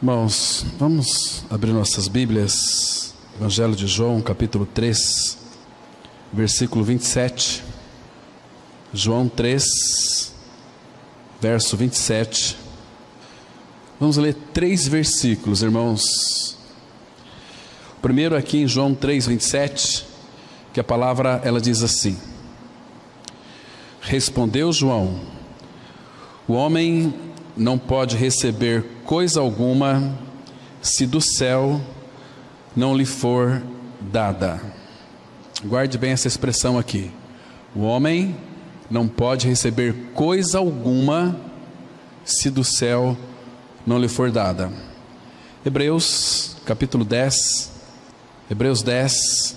Irmãos, vamos abrir nossas Bíblias, Evangelho de João, capítulo 3, versículo 27. João 3, verso 27. Vamos ler 3 versículos, irmãos. O primeiro aqui em João 3, 27, que a palavra ela diz assim: Respondeu João: o homem não pode receber coisa alguma se do céu não lhe for dada. Guarde bem essa expressão aqui. O homem não pode receber coisa alguma se do céu não lhe for dada. Hebreus capítulo 10, Hebreus 10,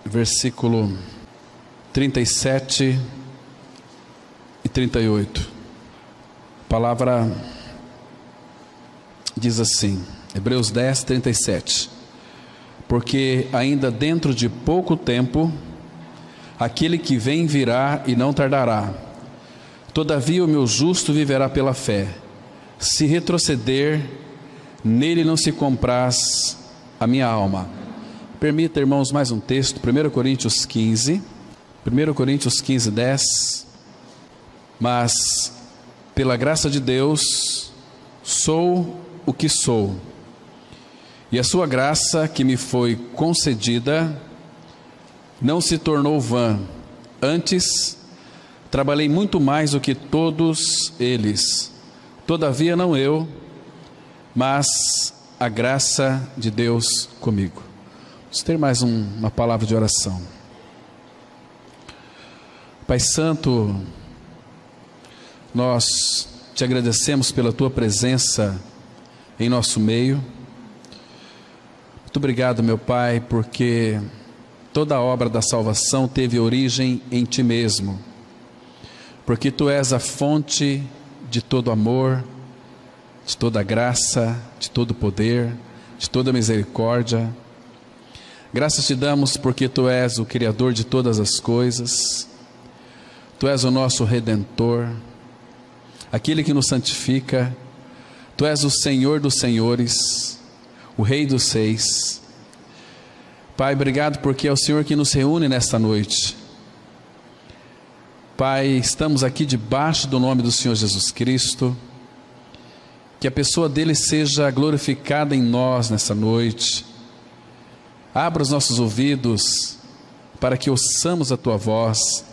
versículo 37 e 38. A palavra diz assim, Hebreus 10, 37. Porque ainda dentro de pouco tempo, aquele que vem virá e não tardará. Todavia o meu justo viverá pela fé. Se retroceder, nele não se compraz a minha alma. Permita, irmãos, mais um texto, 1 Coríntios 15, 1 Coríntios 15, 10. Mas, pela graça de Deus, sou o que sou, e a sua graça que me foi concedida não se tornou vã. Antes, trabalhei muito mais do que todos eles. Todavia não eu, mas a graça de Deus comigo. Vamos ter mais uma palavra de oração. Pai Santo, nós te agradecemos pela tua presença em nosso meio. Muito obrigado, meu Pai, porque toda a obra da salvação teve origem em ti mesmo, porque tu és a fonte de todo amor, de toda graça, de todo poder, de toda misericórdia. Graças te damos porque tu és o Criador de todas as coisas, tu és o nosso Redentor, aquele que nos santifica. Tu és o Senhor dos senhores, o Rei dos reis. Pai, obrigado porque é o Senhor que nos reúne nesta noite. Pai, estamos aqui debaixo do nome do Senhor Jesus Cristo. Que a pessoa dele seja glorificada em nós nessa noite. Abra os nossos ouvidos para que ouçamos a tua voz.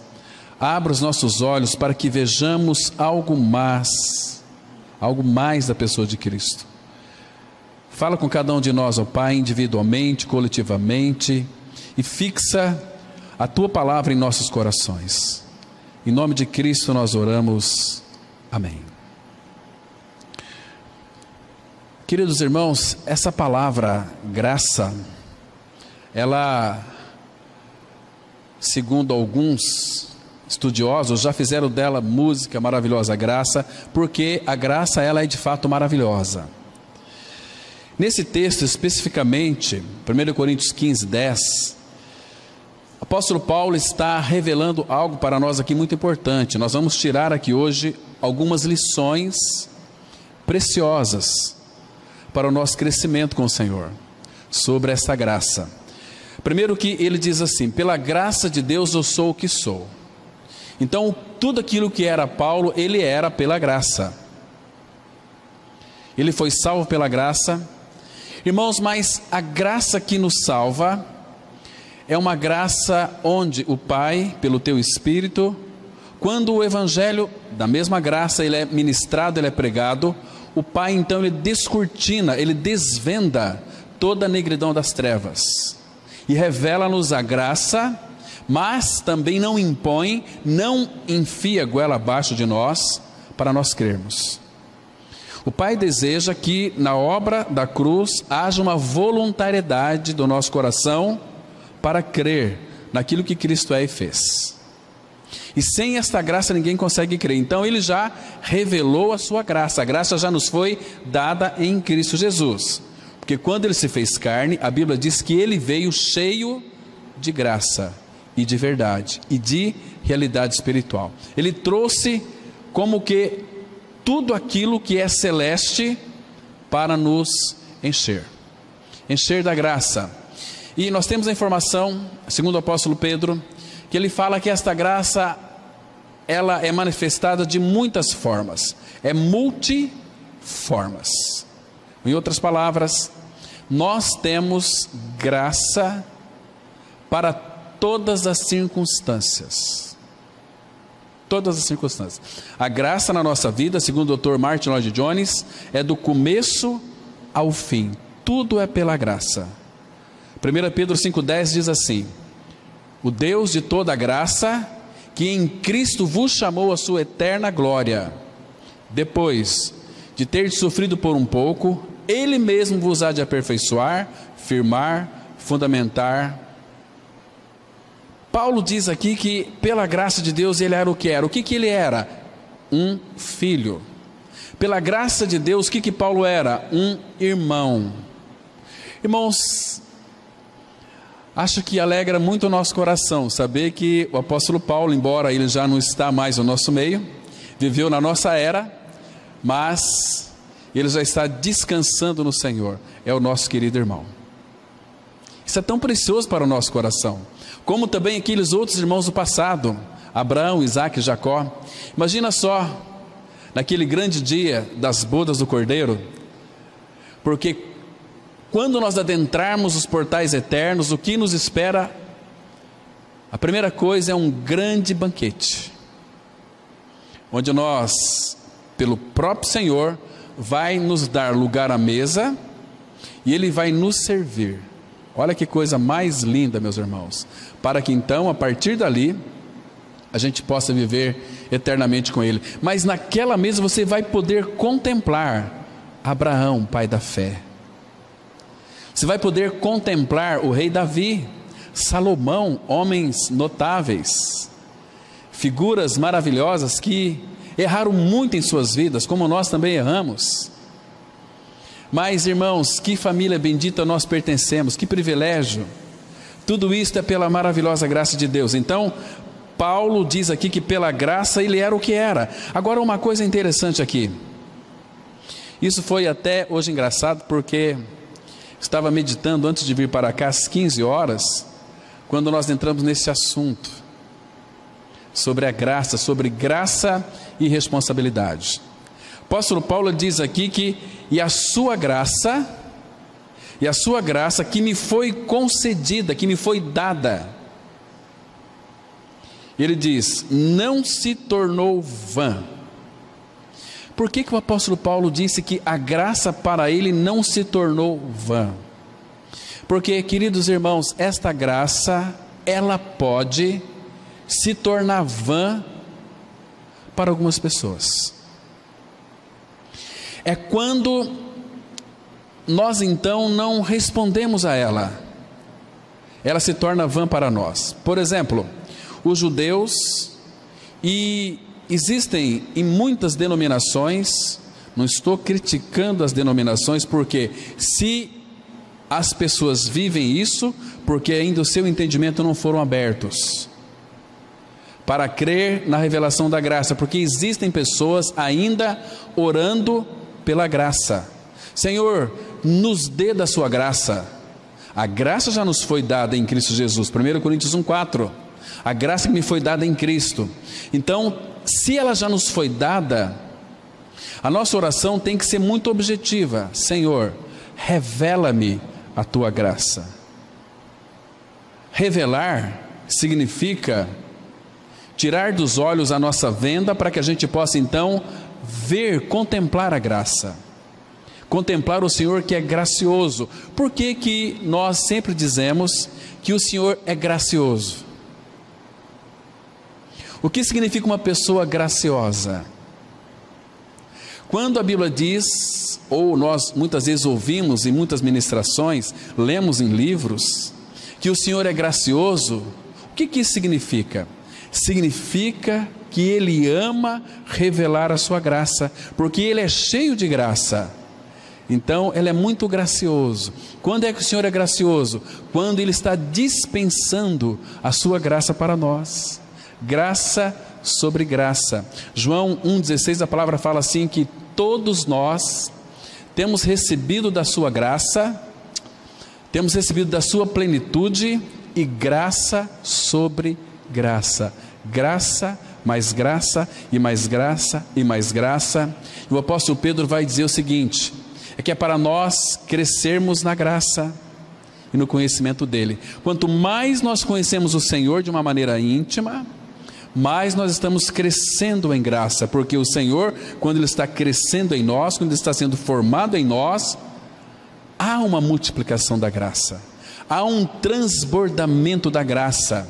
Abra os nossos olhos para que vejamos algo mais da pessoa de Cristo. Fala com cada um de nós, ó Pai, individualmente, coletivamente, e fixa a tua palavra em nossos corações. Em nome de Cristo nós oramos. Amém. Queridos irmãos, essa palavra graça, ela, segundo alguns estudiosos, já fizeram dela música maravilhosa, graça, porque a graça ela é de fato maravilhosa. Nesse texto especificamente, 1 Coríntios 15, 10, o apóstolo Paulo está revelando algo para nós aqui muito importante. Nós vamos tirar aqui hoje algumas lições preciosas para o nosso crescimento com o Senhor, sobre essa graça. Primeiro que ele diz assim: pela graça de Deus eu sou o que sou. Então, tudo aquilo que era Paulo, ele era pela graça. Ele foi salvo pela graça. Irmãos, mas a graça que nos salva é uma graça onde o Pai, pelo teu Espírito, quando o Evangelho da mesma graça ele é ministrado, ele é pregado, o Pai então ele descortina, ele desvenda toda a negridão das trevas e revela-nos a graça, mas também não impõe, não enfia a goela abaixo de nós para nós crermos. O Pai deseja que na obra da cruz haja uma voluntariedade do nosso coração para crer naquilo que Cristo é e fez. E sem esta graça ninguém consegue crer. Então ele já revelou a sua graça. A graça já nos foi dada em Cristo Jesus. Porque quando ele se fez carne, a Bíblia diz que ele veio cheio de graça e de verdade, e de realidade espiritual. Ele trouxe como que tudo aquilo que é celeste para nos encher da graça. E nós temos a informação, segundo o apóstolo Pedro, que ele fala que esta graça, ela é manifestada de muitas formas, é multiformas. Em outras palavras, nós temos graça para todas as circunstâncias. Todas as circunstâncias. A graça na nossa vida, segundo o Dr. Martin Lloyd Jones, é do começo ao fim. Tudo é pela graça. 1 Pedro 5,10 diz assim: o Deus de toda graça, que em Cristo vos chamou à sua eterna glória, depois de ter sofrido por um pouco, Ele mesmo vos há de aperfeiçoar, firmar, fundamentar. Paulo diz aqui que pela graça de Deus ele era o que era. O que ele era? Um filho. Pela graça de Deus, o que Paulo era? Um irmão. Irmãos, acho que alegra muito o nosso coração saber que o apóstolo Paulo, embora ele já não está mais no nosso meio, viveu na nossa era, mas ele já está descansando no Senhor. É o nosso querido irmão. Isso é tão precioso para o nosso coração, como também aqueles outros irmãos do passado, Abraão, Isaac e Jacó. Imagina só, naquele grande dia das bodas do Cordeiro, porque quando nós adentrarmos os portais eternos, o que nos espera? A primeira coisa é um grande banquete, onde nós, pelo próprio Senhor, vai nos dar lugar à mesa, e Ele vai nos servir. Olha que coisa mais linda, meus irmãos, para que então, a partir dali, a gente possa viver eternamente com Ele. Mas naquela mesa você vai poder contemplar Abraão, pai da fé. Você vai poder contemplar o rei Davi, Salomão, homens notáveis, figuras maravilhosas que erraram muito em suas vidas, como nós também erramos. Mas, irmãos, que família bendita nós pertencemos, que privilégio. Tudo isso é pela maravilhosa graça de Deus. Então, Paulo diz aqui que pela graça ele era o que era. Agora, uma coisa interessante aqui. Isso foi até hoje engraçado, porque estava meditando antes de vir para cá às 15 horas, quando nós entramos nesse assunto sobre a graça, sobre graça e responsabilidade. O apóstolo Paulo diz aqui que e a sua graça que me foi concedida, que me foi dada, ele diz, não se tornou vã. Por que o apóstolo Paulo disse que a graça para ele não se tornou vã? Porque, queridos irmãos, esta graça, ela pode se tornar vã para algumas pessoas. É quando nós então não respondemos a ela, ela se torna vã para nós. Por exemplo, os judeus, e existem em muitas denominações, não estou criticando as denominações, porque se as pessoas vivem isso, porque ainda o seu entendimento não foram abertos para crer na revelação da graça, porque existem pessoas ainda orando pela graça. Senhor, nos dê da sua graça. A graça já nos foi dada em Cristo Jesus, 1 Coríntios 1,4, a graça que me foi dada em Cristo. Então, se ela já nos foi dada, a nossa oração tem que ser muito objetiva. Senhor, revela-me a tua graça. Revelar significa tirar dos olhos a nossa venda, para que a gente possa então ver, contemplar a graça, contemplar o Senhor que é gracioso. Por que que nós sempre dizemos que o Senhor é gracioso? O que significa uma pessoa graciosa? Quando a Bíblia diz, ou nós muitas vezes ouvimos em muitas ministrações, lemos em livros, que o Senhor é gracioso, o que que isso significa? Significa que Ele ama revelar a sua graça, porque Ele é cheio de graça. Então Ele é muito gracioso. Quando é que o Senhor é gracioso? Quando Ele está dispensando a sua graça para nós. Graça sobre graça. João 1,16, a palavra fala assim, que todos nós temos recebido da sua graça, temos recebido da sua plenitude, e graça sobre graça, graça, mais graça, e mais graça, e mais graça. E o apóstolo Pedro vai dizer o seguinte, é que é para nós crescermos na graça e no conhecimento dele. Quanto mais nós conhecemos o Senhor de uma maneira íntima, mais nós estamos crescendo em graça, porque o Senhor, quando Ele está crescendo em nós, quando Ele está sendo formado em nós, há uma multiplicação da graça, há um transbordamento da graça.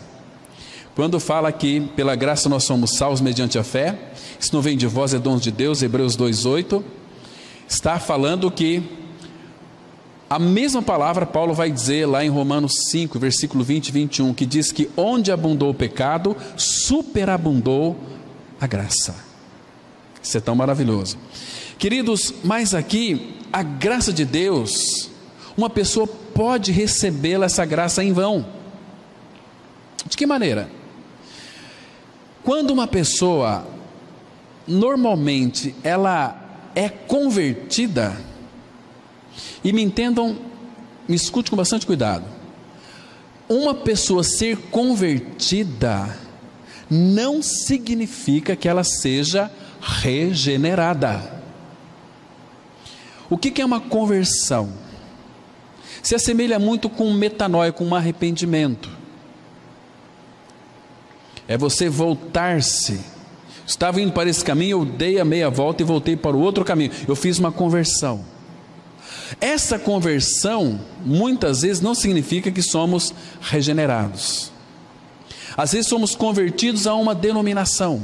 Quando fala que pela graça nós somos salvos mediante a fé, isso não vem de vós, é dom de Deus, Hebreus 2:8, está falando que a mesma palavra Paulo vai dizer lá em Romanos 5, versículo 20 e 21, que diz que onde abundou o pecado, superabundou a graça. Isso é tão maravilhoso. Queridos, mas aqui, a graça de Deus, uma pessoa pode recebê-la, essa graça, em vão. De que maneira? Quando uma pessoa, normalmente, ela é convertida, e me entendam, me escute com bastante cuidado, uma pessoa ser convertida não significa que ela seja regenerada. O que é uma conversão? Se assemelha muito com metanoia, com um arrependimento. É você voltar-se. Estava indo para esse caminho, eu dei a meia volta e voltei para o outro caminho. Eu fiz uma conversão. Essa conversão, muitas vezes, não significa que somos regenerados. Às vezes somos convertidos a uma denominação,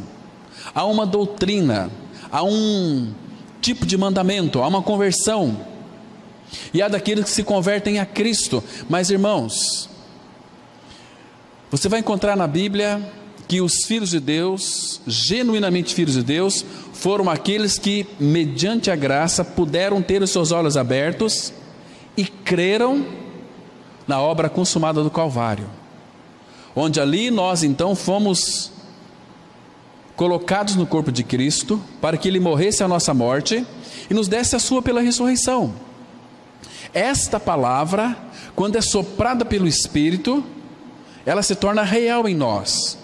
a uma doutrina, a um tipo de mandamento, a uma conversão. E há daqueles que se convertem a Cristo. Mas, irmãos, você vai encontrar na Bíblia que os filhos de Deus, genuinamente filhos de Deus, foram aqueles que, mediante a graça, puderam ter os seus olhos abertos e creram na obra consumada do Calvário, onde ali nós então fomos colocados no corpo de Cristo, para que Ele morresse a nossa morte e nos desse a sua pela ressurreição. Esta palavra, quando é soprada pelo Espírito, ela se torna real em nós.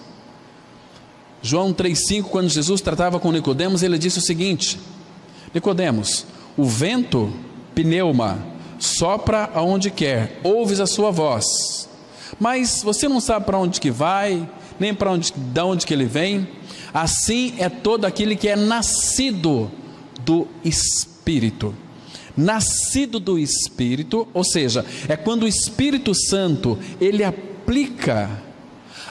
João 3,5, quando Jesus tratava com Nicodemos, ele disse o seguinte: Nicodemos, o vento, pneuma, sopra aonde quer, ouves a sua voz, mas você não sabe para onde que vai, nem para onde, de onde que ele vem. Assim é todo aquele que é nascido do Espírito. Nascido do Espírito, ou seja, é quando o Espírito Santo, ele aplica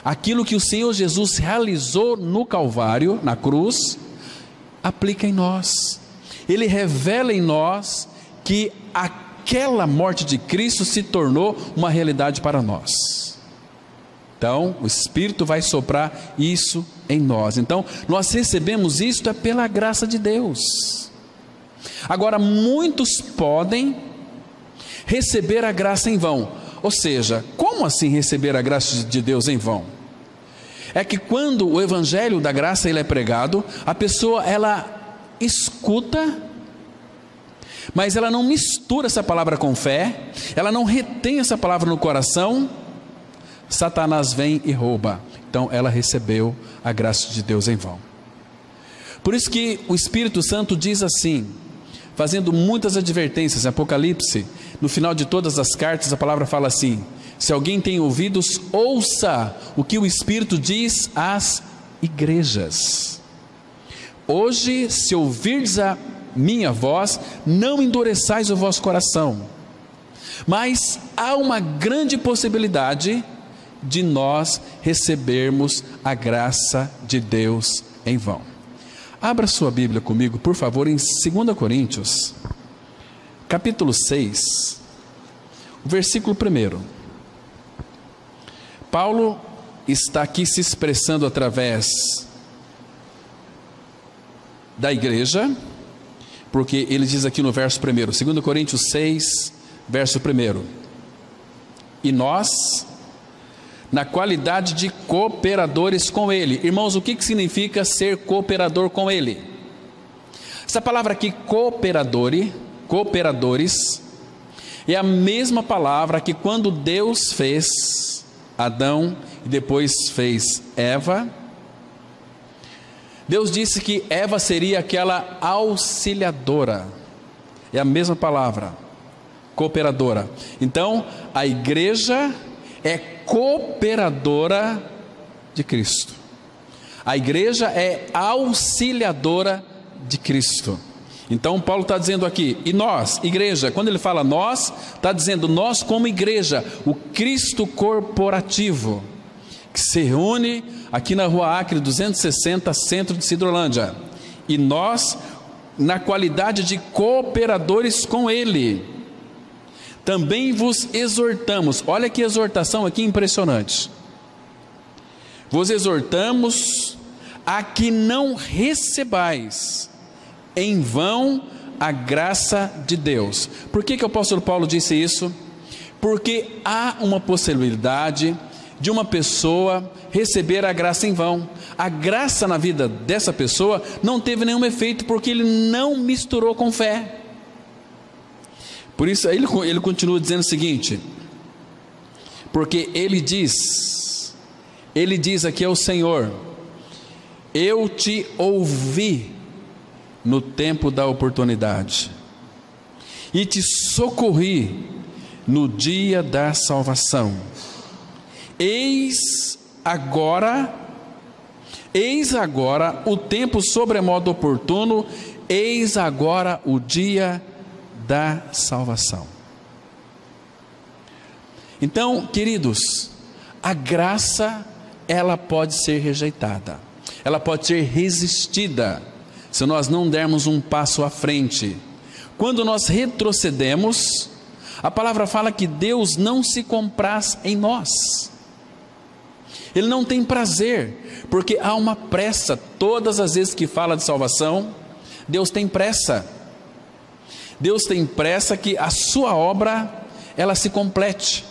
aquilo que o Senhor Jesus realizou no Calvário, na cruz, aplica em nós. Ele revela em nós que aquela morte de Cristo se tornou uma realidade para nós. Então, o Espírito vai soprar isso em nós. Então, nós recebemos isto pela graça de Deus. Agora, muitos podem receber a graça em vão. Ou seja, como assim receber a graça de Deus em vão? É que quando o evangelho da graça ele é pregado, a pessoa ela escuta, mas ela não mistura essa palavra com fé, ela não retém essa palavra no coração. Satanás vem e rouba. Então ela recebeu a graça de Deus em vão. Por isso que o Espírito Santo diz assim, fazendo muitas advertências, em Apocalipse, no final de todas as cartas, a palavra fala assim: se alguém tem ouvidos, ouça o que o Espírito diz às igrejas. Hoje, se ouvirdes a minha voz, não endureçais o vosso coração. Mas há uma grande possibilidade de nós recebermos a graça de Deus em vão. Abra sua Bíblia comigo, por favor, em 2 Coríntios, capítulo 6, versículo 1. Paulo está aqui se expressando através da igreja, porque ele diz aqui no verso 1, 2 Coríntios 6, verso 1: e nós, na qualidade de cooperadores com Ele. Irmãos, o que significa ser cooperador com Ele? Essa palavra aqui, cooperador, cooperadores, é a mesma palavra que quando Deus fez Adão e depois fez Eva, Deus disse que Eva seria aquela auxiliadora. É a mesma palavra, cooperadora. Então, a igreja é cooperadora de Cristo. A igreja é auxiliadora de Cristo. Então Paulo está dizendo aqui, e nós, igreja, quando ele fala nós, está dizendo nós como igreja, o Cristo corporativo, que se reúne aqui na Rua Acre 260, centro de Sidrolândia, e nós, na qualidade de cooperadores com ele, também vos exortamos. Olha que exortação aqui impressionante. Vos exortamos a que não recebais em vão a graça de Deus. Por que o apóstolo Paulo disse isso? Porque há uma possibilidade de uma pessoa receber a graça em vão. A graça na vida dessa pessoa não teve nenhum efeito, porque ele não misturou com fé. Por isso ele continua dizendo o seguinte, porque ele diz aqui ao Senhor, eu te ouvi no tempo da oportunidade, e te socorri no dia da salvação. Eis agora o tempo sobremodo oportuno, eis agora o dia da salvação. Então, queridos, a graça, ela pode ser rejeitada, ela pode ser resistida, se nós não dermos um passo à frente. Quando nós retrocedemos, a palavra fala que Deus não se compraz em nós, Ele não tem prazer, porque há uma pressa. Todas as vezes que fala de salvação, Deus tem pressa. Deus tem pressa que a sua obra, ela se complete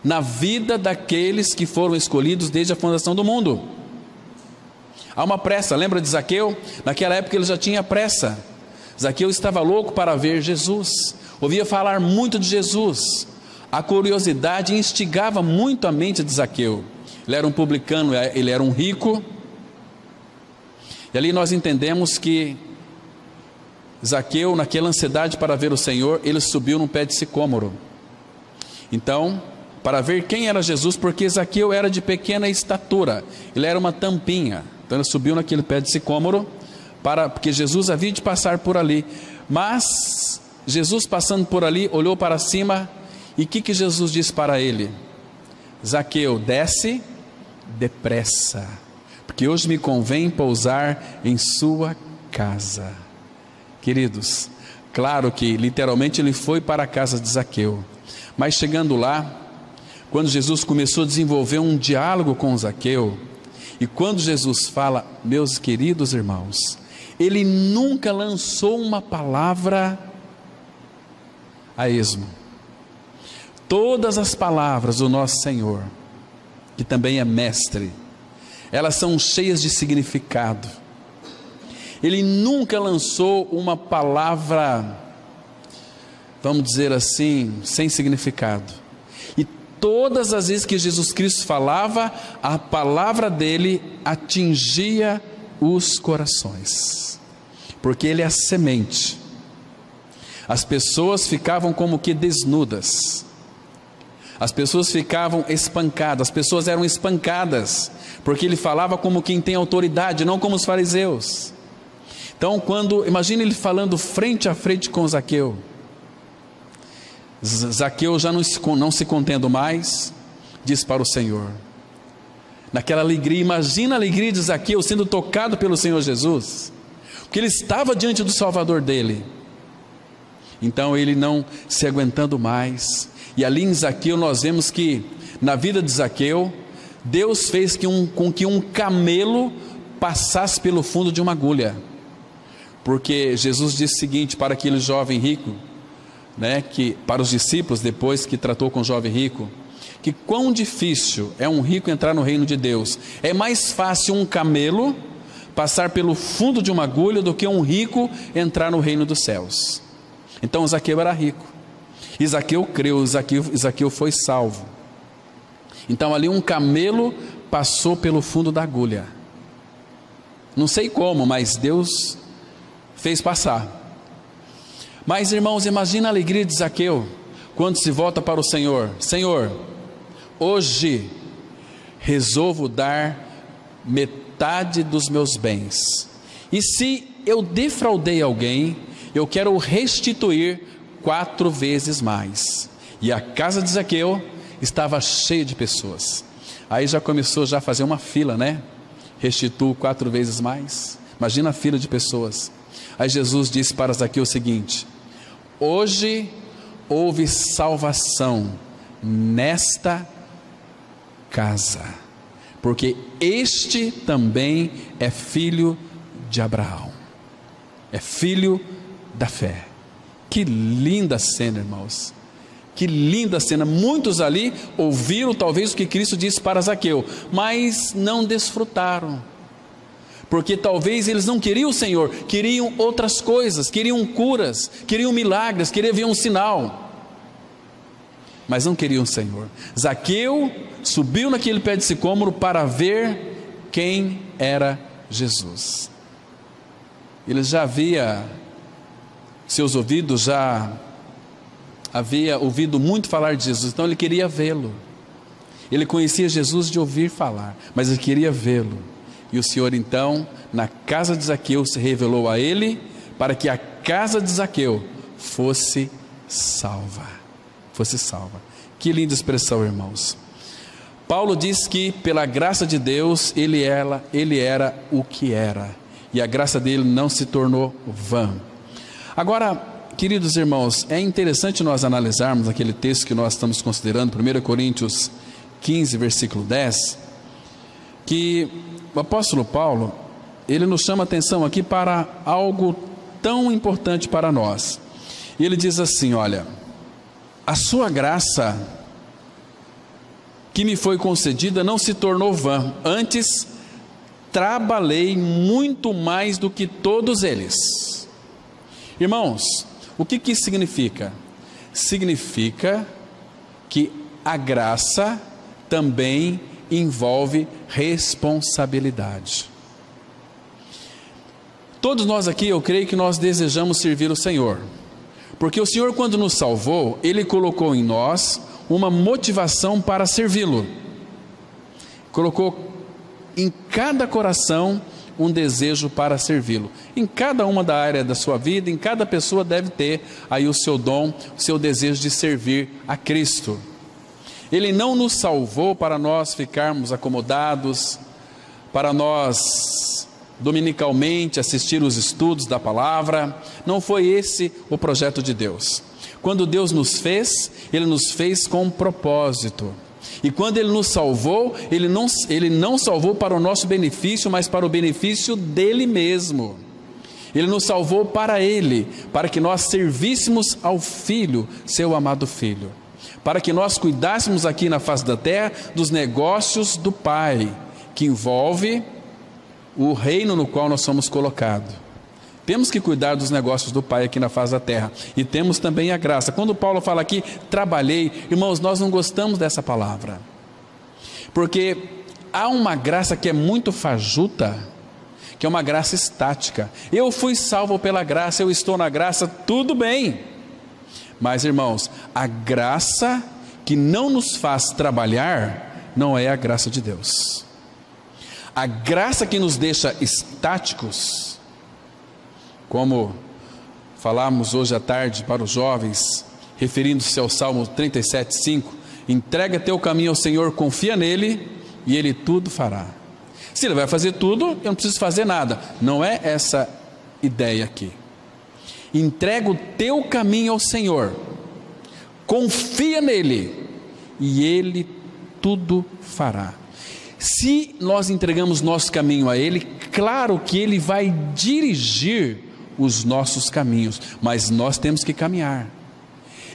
na vida daqueles que foram escolhidos desde a fundação do mundo. Há uma pressa. Lembra de Zaqueu? Naquela época ele já tinha pressa. Zaqueu estava louco para ver Jesus, ouvia falar muito de Jesus. A curiosidade instigava muito a mente de Zaqueu. Ele era um publicano, ele era um rico. E ali nós entendemos que Zaqueu, naquela ansiedade para ver o Senhor, ele subiu num pé de sicômoro. Então, para ver quem era Jesus, porque Zaqueu era de pequena estatura, ele era uma tampinha. Então ele subiu naquele pé de sicômoro, porque Jesus havia de passar por ali. Mas Jesus, passando por ali, olhou para cima, e o que Jesus disse para ele? Zaqueu, desce depressa, porque hoje me convém pousar em sua casa. Queridos, claro que literalmente ele foi para a casa de Zaqueu, mas chegando lá, quando Jesus começou a desenvolver um diálogo com Zaqueu, e quando Jesus fala, meus queridos irmãos, ele nunca lançou uma palavra a esmo. Todas as palavras do nosso Senhor, que também é mestre, elas são cheias de significado. Ele nunca lançou uma palavra, vamos dizer assim, sem significado. E todas as vezes que Jesus Cristo falava, a palavra dele atingia os corações, porque ele é a semente. As pessoas ficavam como que desnudas, as pessoas ficavam espancadas, as pessoas eram espancadas, porque ele falava como quem tem autoridade, não como os fariseus. Então, imagine ele falando frente a frente com Zaqueu. Zaqueu já não se contendo mais, diz para o Senhor, naquela alegria, imagina a alegria de Zaqueu sendo tocado pelo Senhor Jesus, porque ele estava diante do Salvador dele. Então ele não se aguentando mais, e ali em Zaqueu nós vemos que na vida de Zaqueu, Deus fez com que um camelo passasse pelo fundo de uma agulha, porque Jesus disse o seguinte para aquele jovem rico, que para os discípulos, depois que tratou com o jovem rico, que quão difícil é um rico entrar no reino de Deus. É mais fácil um camelo passar pelo fundo de uma agulha do que um rico entrar no reino dos céus. Então Zaqueu era rico, e Zaqueu creu, Zaqueu foi salvo. Então ali um camelo passou pelo fundo da agulha, não sei como, mas Deus fez passar. Mas irmãos, imagina a alegria de Zaqueu, quando se volta para o Senhor: Senhor, hoje resolvo dar metade dos meus bens, e se eu defraudei alguém, eu quero restituir 4 vezes mais. E a casa de Zaqueu estava cheia de pessoas. Aí já começou a fazer uma fila, né? Restituo 4 vezes mais. Imagina a fila de pessoas. Aí Jesus disse para Zaqueu o seguinte: hoje houve salvação nesta casa, porque este também é filho de Abraão, é filho da fé. Que linda cena, irmãos, que linda cena. Muitos ali ouviram talvez o que Cristo disse para Zaqueu, mas não desfrutaram, porque talvez eles não queriam o Senhor, queriam outras coisas, queriam curas, queriam milagres, queriam ver um sinal, mas não queriam o Senhor. Zaqueu subiu naquele pé de sicômoro para ver quem era Jesus. Ele já havia, seus ouvidos já havia ouvido muito falar de Jesus, então ele queria vê-lo. Ele conhecia Jesus de ouvir falar, mas ele queria vê-lo. E o Senhor então, na casa de Zaqueu, se revelou a ele, para que a casa de Zaqueu fosse salva. Fosse salva. Que linda expressão, irmãos. Paulo diz que pela graça de Deus, ele era o que era, e a graça dele não se tornou vã. Agora, queridos irmãos, é interessante nós analisarmos aquele texto que nós estamos considerando, 1 Coríntios 15, versículo 10, que o apóstolo Paulo, ele nos chama a atenção aqui para algo tão importante para nós. E ele diz assim: olha, a sua graça que me foi concedida não se tornou vã, antes trabalhei muito mais do que todos eles. Irmãos, o que isso significa? Significa que a graça também envolve responsabilidade. Todos nós aqui, eu creio que nós desejamos servir o Senhor, porque o Senhor, quando nos salvou, Ele colocou em nós uma motivação para servi-lo, colocou em cada coração um desejo para servi-lo. Em cada uma da área da sua vida, em cada pessoa deve ter aí o seu dom, o seu desejo de servir a Cristo. Ele não nos salvou para nós ficarmos acomodados, para nós dominicalmente assistir os estudos da palavra. Não foi esse o projeto de Deus. Quando Deus nos fez, Ele nos fez com um propósito. E quando Ele nos salvou, Ele não salvou para o nosso benefício, mas para o benefício dEle mesmo. Ele nos salvou para Ele, para que nós servíssemos ao Filho, seu amado Filho, para que nós cuidássemos aqui na face da terra dos negócios do Pai, que envolve o reino no qual nós somos colocados. Temos que cuidar dos negócios do Pai aqui na face da terra, e temos também a graça. Quando Paulo fala aqui, trabalhei, irmãos, nós não gostamos dessa palavra, porque há uma graça que é muito fajuta, que é uma graça estática. Eu fui salvo pela graça, eu estou na graça, tudo bem. Mas irmãos, a graça que não nos faz trabalhar, não é a graça de Deus. A graça que nos deixa estáticos, como falamos hoje à tarde para os jovens, referindo-se ao Salmo 37:5, entrega teu caminho ao Senhor, confia nele, e Ele tudo fará. Se Ele vai fazer tudo, eu não preciso fazer nada. Não é essa ideia aqui. Entrega o teu caminho ao Senhor, confia nele, e Ele tudo fará. Se nós entregamos nosso caminho a Ele, claro que Ele vai dirigir os nossos caminhos, mas nós temos que caminhar.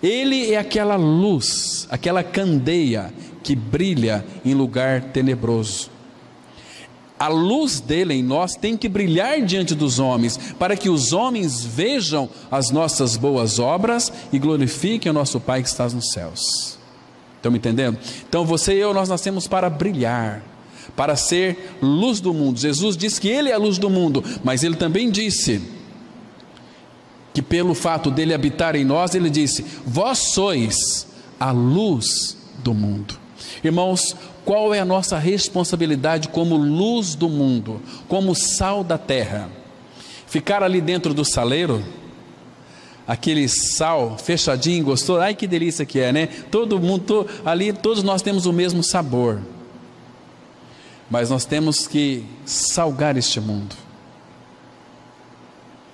Ele é aquela luz, aquela candeia que brilha em lugar tenebroso. A luz dele em nós tem que brilhar diante dos homens, para que os homens vejam as nossas boas obras e glorifiquem o nosso Pai que está nos céus. Estão me entendendo? Então você e eu, nós nascemos para brilhar, para ser luz do mundo. Jesus disse que Ele é a luz do mundo, mas Ele também disse que pelo fato dele habitar em nós, Ele disse: vós sois a luz do mundo. Irmãos, qual é a nossa responsabilidade como luz do mundo, como sal da terra? Ficar ali dentro do saleiro, aquele sal fechadinho, gostoso, ai que delícia que é, né? Todo mundo, ali todos nós temos o mesmo sabor, mas nós temos que salgar este mundo.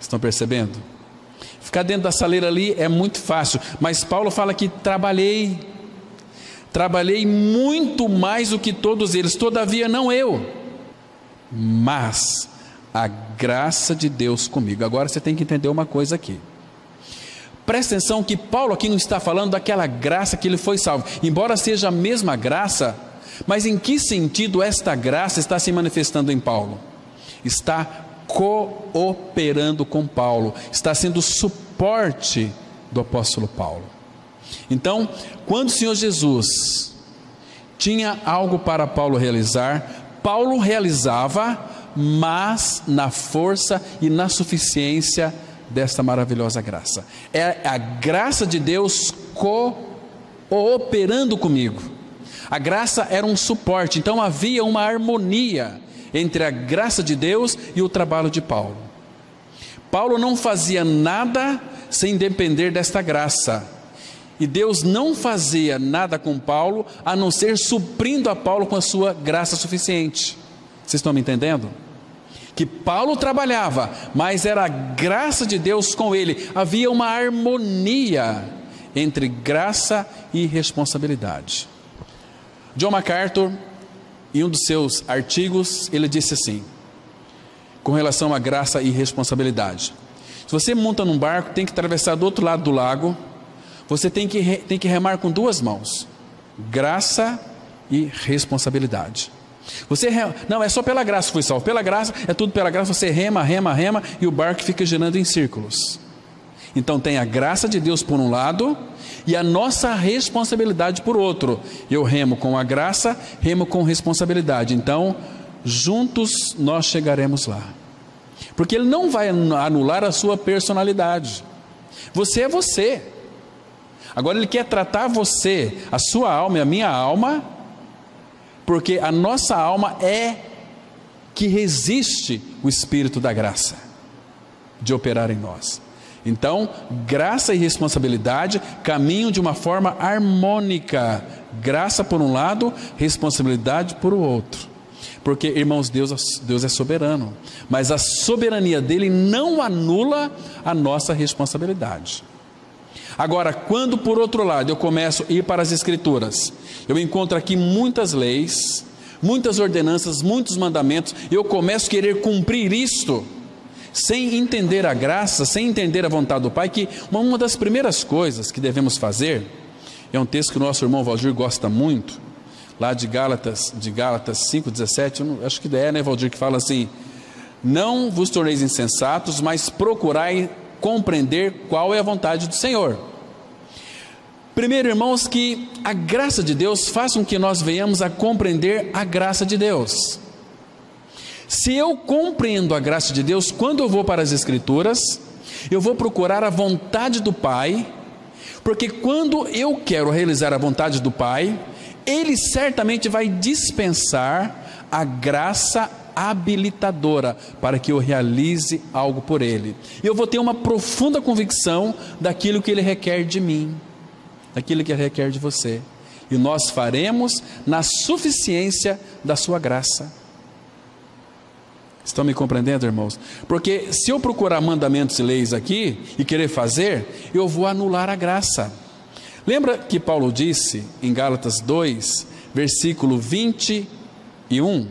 Estão percebendo? Ficar dentro da saleira ali é muito fácil, mas Paulo fala que trabalhei muito mais do que todos eles, todavia não eu, mas a graça de Deus comigo. Agora você tem que entender uma coisa aqui. Presta atenção que Paulo aqui não está falando daquela graça que ele foi salvo, embora seja a mesma graça, mas em que sentido esta graça está se manifestando em Paulo? Está cooperando com Paulo, está sendo suporte do apóstolo Paulo. Então, quando o Senhor Jesus tinha algo para Paulo realizar, Paulo realizava, mas na força e na suficiência desta maravilhosa graça. É a graça de Deus cooperando comigo. A graça era um suporte, então havia uma harmonia entre a graça de Deus e o trabalho de Paulo. Paulo não fazia nada sem depender desta graça, e Deus não fazia nada com Paulo, a não ser suprindo a Paulo com a sua graça suficiente. Vocês estão me entendendo? Que Paulo trabalhava, mas era a graça de Deus com ele. Havia uma harmonia entre graça e responsabilidade. John MacArthur, em um dos seus artigos, ele disse assim, com relação à graça e responsabilidade: se você monta num barco, tem que atravessar do outro lado do lago, você tem que remar com duas mãos, graça e responsabilidade. Não, é só pela graça que foi salvo, pela graça, é tudo pela graça, você rema, e o barco fica girando em círculos. Então tem a graça de Deus por um lado, e a nossa responsabilidade por outro. Eu remo com a graça, remo com responsabilidade, então juntos nós chegaremos lá, porque Ele não vai anular a sua personalidade, você é você. Agora Ele quer tratar você, a sua alma e a minha alma, porque a nossa alma é que resiste o Espírito da graça de operar em nós. Então, graça e responsabilidade caminham de uma forma harmônica. Graça por um lado, responsabilidade por o outro. Porque, irmãos, Deus é soberano, mas a soberania dele não anula a nossa responsabilidade. Agora, quando por outro lado eu começo a ir para as Escrituras, eu encontro aqui muitas leis, muitas ordenanças, muitos mandamentos, e eu começo a querer cumprir isto, sem entender a graça, sem entender a vontade do Pai, que uma das primeiras coisas que devemos fazer, é um texto que o nosso irmão Valdir gosta muito, lá de Gálatas 5,17, acho que é, né, Valdir, que fala assim: não vos torneis insensatos, mas procurai compreender qual é a vontade do Senhor. Primeiro, irmãos, que a graça de Deus faz com que nós venhamos a compreender a graça de Deus. Se eu compreendo a graça de Deus, quando eu vou para as Escrituras, eu vou procurar a vontade do Pai, porque quando eu quero realizar a vontade do Pai, Ele certamente vai dispensar a graça habilitadora para que eu realize algo por Ele. Eu vou ter uma profunda convicção daquilo que Ele requer de mim, daquilo que Ele requer de você, e nós faremos na suficiência da sua graça. Estão me compreendendo, irmãos? Porque se eu procurar mandamentos e leis aqui e querer fazer, eu vou anular a graça. Lembra que Paulo disse em Gálatas 2, versículo 21?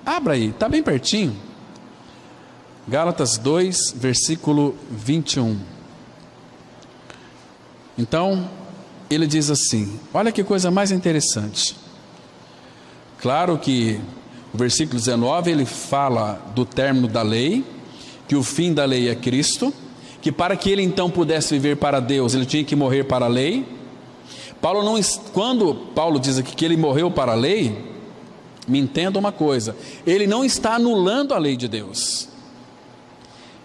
Abra aí, está bem pertinho. Gálatas 2, versículo 21. Então, ele diz assim, olha que coisa mais interessante. Claro que O versículo 19, ele fala do término da lei, que o fim da lei é Cristo, que para que ele então pudesse viver para Deus, ele tinha que morrer para a lei. Quando Paulo diz aqui que ele morreu para a lei, me entenda uma coisa, ele não está anulando a lei de Deus.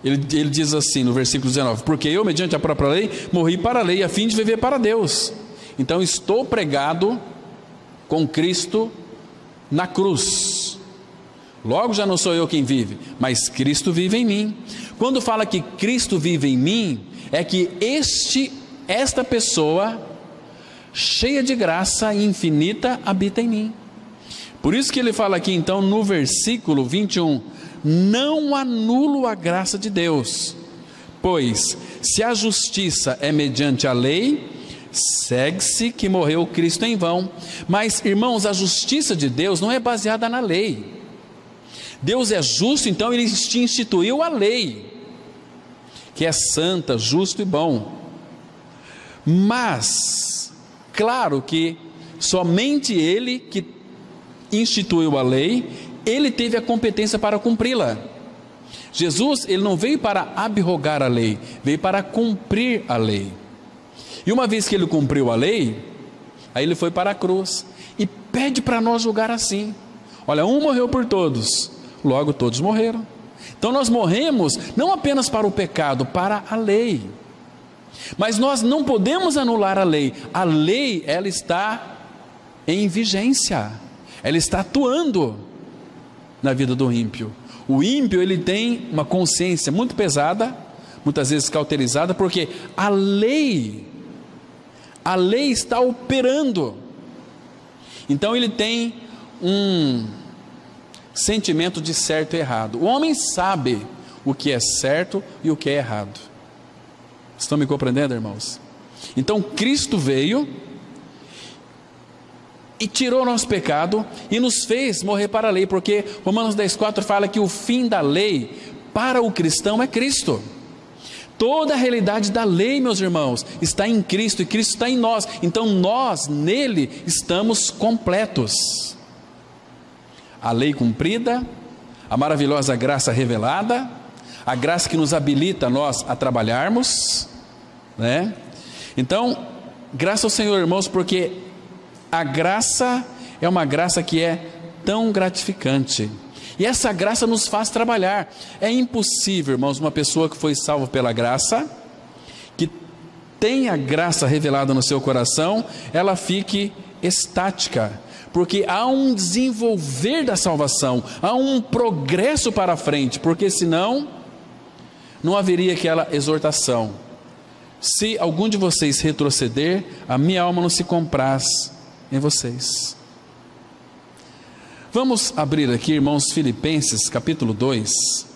Ele diz assim no versículo 19, porque eu, mediante a própria lei, morri para a lei, a fim de viver para Deus. Então estou pregado com Cristo na cruz. Logo já não sou eu quem vive, mas Cristo vive em mim. Quando fala que Cristo vive em mim, é que esta pessoa, cheia de graça infinita, habita em mim. Por isso que ele fala aqui então no versículo 21, não anulo a graça de Deus, pois se a justiça é mediante a lei, segue-se que morreu Cristo em vão. Mas irmãos, a justiça de Deus não é baseada na lei. Deus é justo, então ele instituiu a lei, que é santa, justo e bom. Mas claro que somente ele que instituiu a lei, ele teve a competência para cumpri-la. Jesus, ele não veio para abrogar a lei, veio para cumprir a lei. E uma vez que ele cumpriu a lei, aí ele foi para a cruz e pede para nós julgar assim: olha, um morreu por todos, logo todos morreram. Então nós morremos não apenas para o pecado, para a lei. Mas nós não podemos anular a lei. A lei, ela está em vigência, ela está atuando na vida do ímpio. O ímpio, ele tem uma consciência muito pesada, muitas vezes cauterizada, porque a lei está operando. Então ele tem um sentimento de certo e errado. O homem sabe o que é certo e o que é errado. Estão me compreendendo, irmãos? Então Cristo veio e tirou nosso pecado e nos fez morrer para a lei, porque Romanos 10,4 fala que o fim da lei para o cristão é Cristo. Toda a realidade da lei, meus irmãos, está em Cristo e Cristo está em nós. Então nós nele estamos completos. A lei cumprida, a maravilhosa graça revelada, a graça que nos habilita nós a trabalharmos, né? Então, graças ao Senhor, irmãos, porque a graça é uma graça que é tão gratificante. E essa graça nos faz trabalhar. É impossível, irmãos, uma pessoa que foi salva pela graça, que tem a graça revelada no seu coração, ela fique estática. Porque há um desenvolver da salvação, há um progresso para frente, porque senão não haveria aquela exortação: se algum de vocês retroceder, a minha alma não se compraz em vocês. Vamos abrir aqui, irmãos, Filipenses capítulo 2,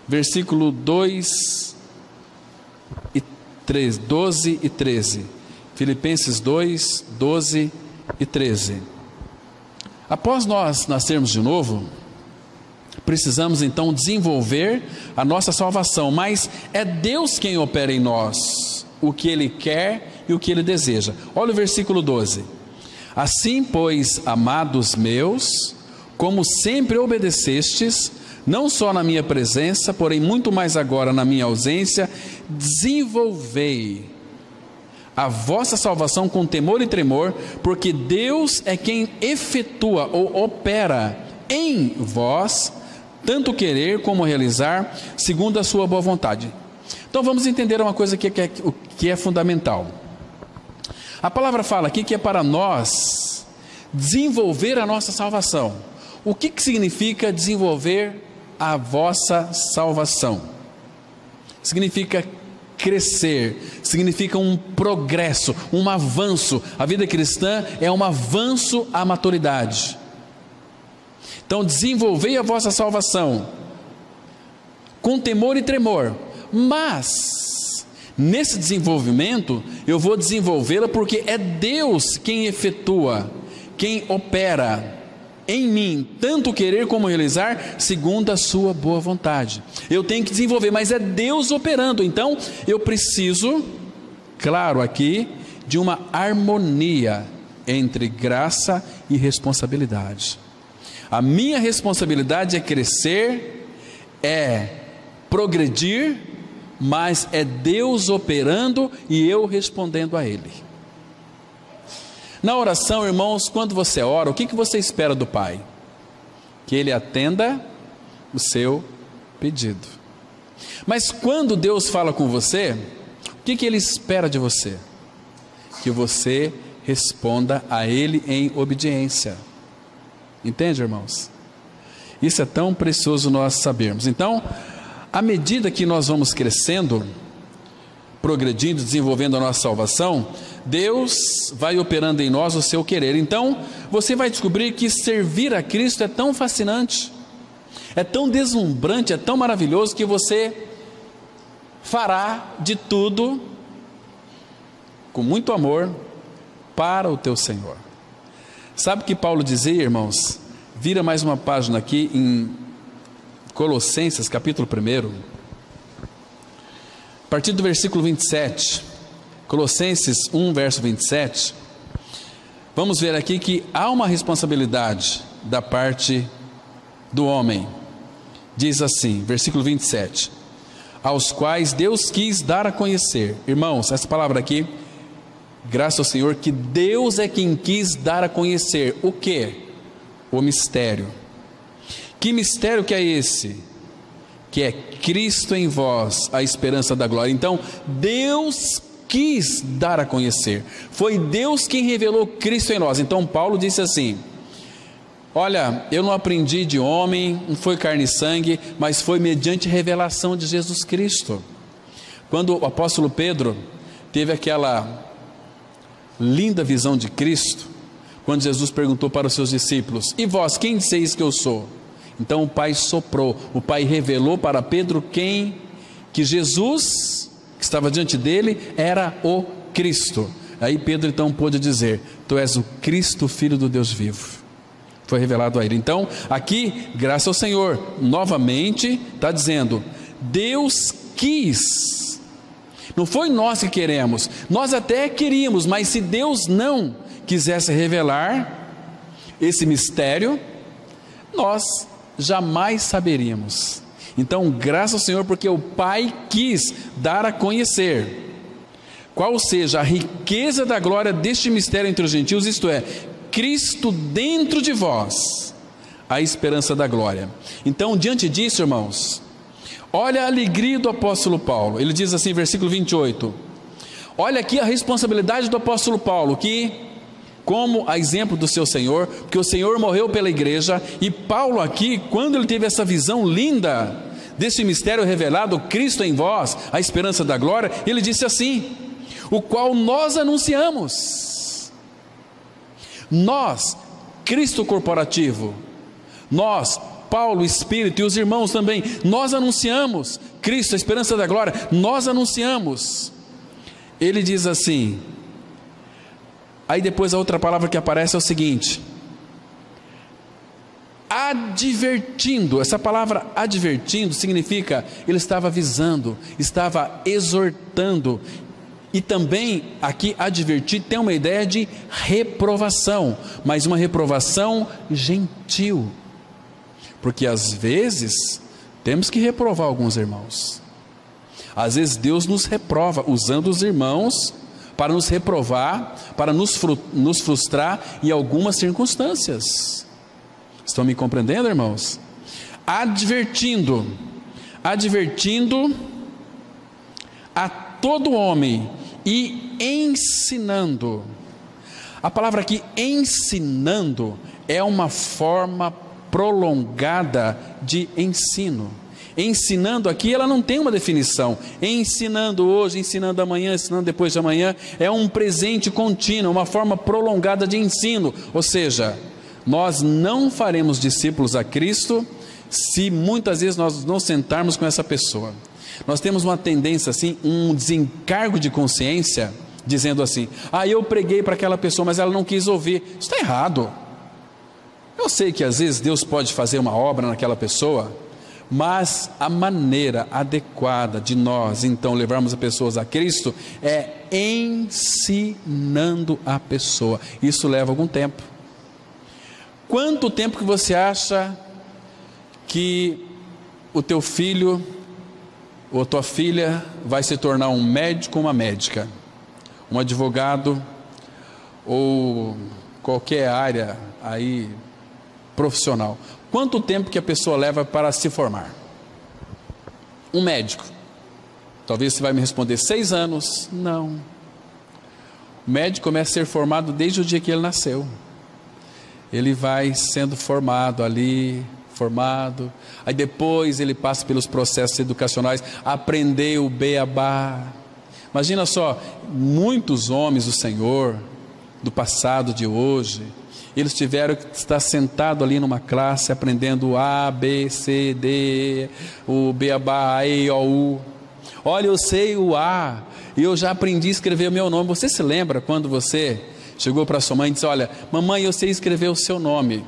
versículo 12 e 13. Filipenses 2, 12 e 13. Após nós nascermos de novo, precisamos então desenvolver a nossa salvação, mas é Deus quem opera em nós o que Ele quer e o que Ele deseja. Olha o versículo 12: assim, pois, amados meus, como sempre obedecestes, não só na minha presença, porém muito mais agora na minha ausência, desenvolvei a vossa salvação com temor e tremor, porque Deus é quem efetua ou opera em vós, tanto querer como realizar, segundo a sua boa vontade. Então vamos entender uma coisa que é fundamental. A palavra fala aqui que é para nós desenvolver a nossa salvação. O que significa desenvolver a vossa salvação? Significa crescer, significa um progresso, um avanço. A vida cristã é um avanço à maturidade. Então desenvolvei a vossa salvação com temor e tremor, mas nesse desenvolvimento eu vou desenvolvê-la porque é Deus quem efetua, quem opera em mim, tanto querer como realizar, segundo a sua boa vontade. Eu tenho que desenvolver, mas é Deus operando. Então eu preciso, claro aqui, de uma harmonia entre graça e responsabilidade. A minha responsabilidade é crescer, é progredir, mas é Deus operando e eu respondendo a Ele. Na oração, irmãos, quando você ora, o que você espera do Pai? Que Ele atenda o seu pedido. Mas quando Deus fala com você, o que Ele espera de você? Que você responda a Ele em obediência. Entende, irmãos? Isso é tão precioso nós sabermos. Então, à medida que nós vamos crescendo, progredindo, desenvolvendo a nossa salvação, Deus vai operando em nós o seu querer. Então, você vai descobrir que servir a Cristo é tão fascinante, é tão deslumbrante, é tão maravilhoso, que você fará de tudo, com muito amor, para o teu Senhor. Sabe o que Paulo dizia, irmãos? Vira mais uma página aqui em Colossenses, capítulo 1, a partir do versículo 27, Colossenses 1, verso 27, vamos ver aqui que há uma responsabilidade da parte do homem. Diz assim, versículo 27, aos quais Deus quis dar a conhecer. Irmãos, essa palavra aqui, graças ao Senhor, que Deus é quem quis dar a conhecer. O quê? O mistério. Que mistério que é esse? Que é Cristo em vós, a esperança da glória. Então, Deus quis dar a conhecer. Foi Deus quem revelou Cristo em nós. Então, Paulo disse assim: olha, eu não aprendi de homem, não foi carne e sangue, mas foi mediante revelação de Jesus Cristo. Quando o apóstolo Pedro teve aquela linda visão de Cristo, quando Jesus perguntou para os seus discípulos: e vós, quem disseis que eu sou? Então o Pai soprou, o Pai revelou para Pedro que Jesus, que estava diante dele, era o Cristo. Aí Pedro então pôde dizer: tu és o Cristo, Filho do Deus vivo. Foi revelado a ele. Então aqui, graças ao Senhor, novamente está dizendo: Deus quis. Não foi nós que queremos, nós até queríamos, mas se Deus não quisesse revelar esse mistério, nós jamais saberíamos. Então, graças ao Senhor, porque o Pai quis dar a conhecer qual seja a riqueza da glória deste mistério entre os gentios, isto é, Cristo dentro de vós, a esperança da glória. Então, diante disso, irmãos, olha a alegria do apóstolo Paulo. Ele diz assim, versículo 28, olha aqui a responsabilidade do apóstolo Paulo, que, como a exemplo do seu Senhor, porque o Senhor morreu pela igreja, e Paulo aqui, quando ele teve essa visão linda desse mistério revelado, Cristo em vós, a esperança da glória, ele disse assim: o qual nós anunciamos. Nós, Cristo corporativo, nós, Paulo, Espírito, e os irmãos também, nós anunciamos Cristo, a esperança da glória, nós anunciamos. Ele diz assim, aí depois a outra palavra que aparece é o seguinte: advertindo. Essa palavra advertindo significa, ele estava avisando, estava exortando. E também aqui advertir tem uma ideia de reprovação, mas uma reprovação gentil, porque às vezes temos que reprovar alguns irmãos. Às vezes Deus nos reprova usando os irmãos para nos reprovar, para nos frustrar em algumas circunstâncias. Estão me compreendendo, irmãos? Advertindo a todo homem e ensinando. A palavra aqui ensinando é uma forma prolongada de ensino. Ensinando aqui, ela não tem uma definição. Ensinando hoje, ensinando amanhã, ensinando depois de amanhã, é um presente contínuo, uma forma prolongada de ensino. Ou seja, nós não faremos discípulos a Cristo se muitas vezes nós não sentarmos com essa pessoa. Nós temos uma tendência assim, um desencargo de consciência, dizendo assim: eu preguei para aquela pessoa, mas ela não quis ouvir. Isso está errado. Eu sei que às vezes Deus pode fazer uma obra naquela pessoa, mas a maneira adequada de nós então levarmos as pessoas a Cristo é ensinando a pessoa. Isso leva algum tempo. Quanto tempo que você acha que o teu filho ou a tua filha vai se tornar um médico ou uma médica, um advogado ou qualquer área aí profissional? Quanto tempo que a pessoa leva para se formar? Um médico, talvez você vai me responder 6 anos. Não. O médico começa a ser formado desde o dia que ele nasceu. Ele vai sendo formado ali, aí depois ele passa pelos processos educacionais, aprender o beabá. Imagina só, muitos homens do Senhor, do passado, de hoje, eles tiveram que estar sentados ali numa classe, aprendendo o A, B, C, D, o beabá, A, E, O, U. Olha, eu sei o A, e eu já aprendi a escrever o meu nome. Você se lembra quando você chegou para sua mãe e disse: olha, mamãe, eu sei escrever o seu nome?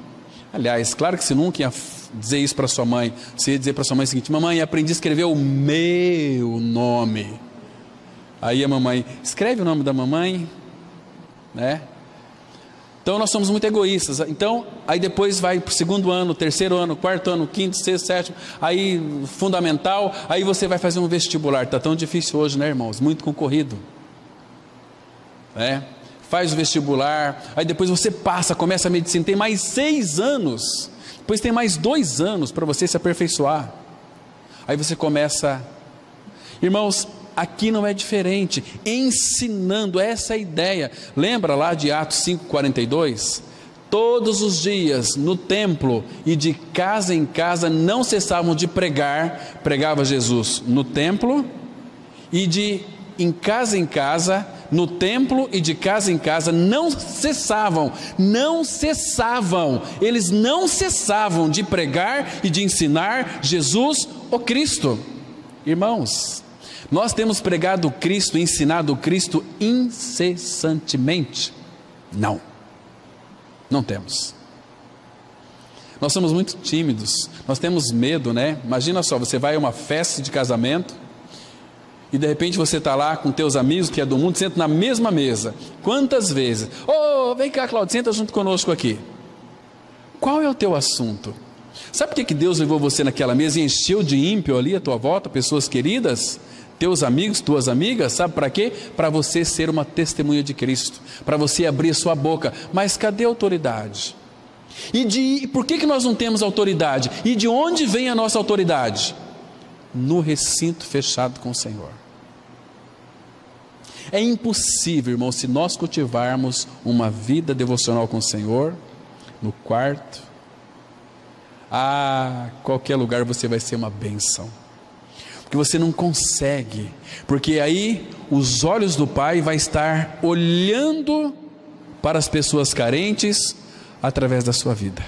Aliás, claro que você nunca ia dizer isso para sua mãe. Você ia dizer para sua mãe o seguinte: mamãe, aprendi a escrever o meu nome. Aí a mamãe: escreve o nome da mamãe, né? Então nós somos muito egoístas. Então, aí depois vai para o 2º ano, 3º ano, 4º ano, 5º, 6º, 7º, aí fundamental, aí você vai fazer um vestibular. Está tão difícil hoje, né, irmãos? Muito concorrido, né? Faz o vestibular, aí depois você passa, começa a medicina, tem mais 6 anos, depois tem mais 2 anos para você se aperfeiçoar. Aí você começa, irmãos, aqui não é diferente, ensinando, essa é a ideia. Lembra lá de Atos 5:42? Todos os dias no templo e de casa em casa não cessavam de pregar, pregava Jesus no templo e de em casa, no templo e de casa em casa, não cessavam, eles não cessavam de pregar e de ensinar Jesus, o Cristo. Irmãos, nós temos pregado o Cristo, ensinado o Cristo incessantemente? Não temos. Nós somos muito tímidos, nós temos medo, né? Imagina só, você vai a uma festa de casamento e de repente você está lá com teus amigos que é do mundo, senta na mesma mesa. Quantas vezes? Vem cá, Cláudio, senta junto conosco aqui. Qual é o teu assunto? Sabe por que Deus levou você naquela mesa e encheu de ímpio ali à tua volta, pessoas queridas, teus amigos, tuas amigas? Sabe para quê? Para você ser uma testemunha de Cristo, para você abrir sua boca. Mas cadê a autoridade? E por que nós não temos autoridade? E de onde vem a nossa autoridade? No recinto fechado com o Senhor. É impossível, irmão, se nós cultivarmos uma vida devocional com o Senhor, no quarto, qualquer lugar você vai ser uma bênção, porque você não consegue, porque aí os olhos do Pai vai estar olhando para as pessoas carentes através da sua vida,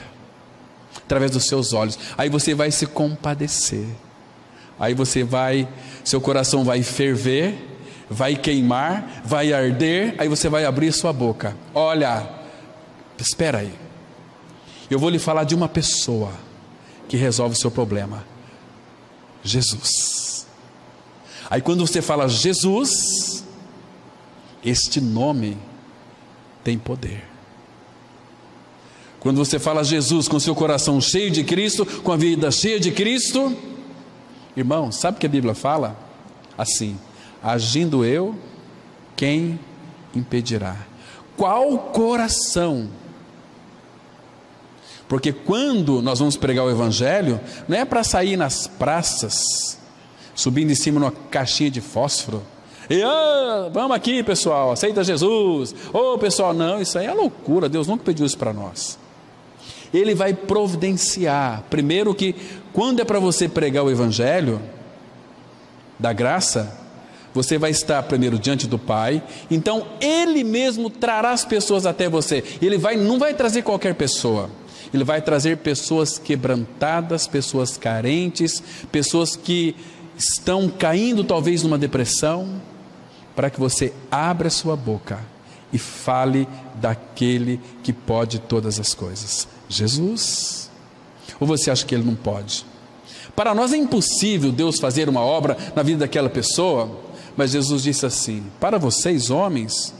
através dos seus olhos. Aí você vai se compadecer, aí seu coração vai ferver, vai queimar, vai arder, aí você vai abrir sua boca. Olha, espera aí, eu vou lhe falar de uma pessoa que resolve o seu problema: Jesus. Aí quando você fala Jesus, este nome tem poder. Quando você fala Jesus com seu coração cheio de Cristo, com a vida cheia de Cristo, irmão, sabe o que a Bíblia fala? Assim: agindo eu, quem impedirá? Qual coração? Porque quando nós vamos pregar o Evangelho, não é para sair nas praças, subindo em cima numa caixinha de fósforo, e vamos aqui pessoal, aceita Jesus, pessoal, não, isso aí é loucura. Deus nunca pediu isso para nós. Ele vai providenciar, primeiro, que quando é para você pregar o Evangelho da graça, você vai estar primeiro diante do Pai, então Ele mesmo trará as pessoas até você. Ele não vai trazer qualquer pessoa, Ele vai trazer pessoas quebrantadas, pessoas carentes, pessoas que estão caindo talvez numa depressão, para que você abra sua boca e fale daquele que pode todas as coisas, Jesus. Ou você acha que Ele não pode? Para nós é impossível Deus fazer uma obra na vida daquela pessoa, mas Jesus disse assim: para vocês homens,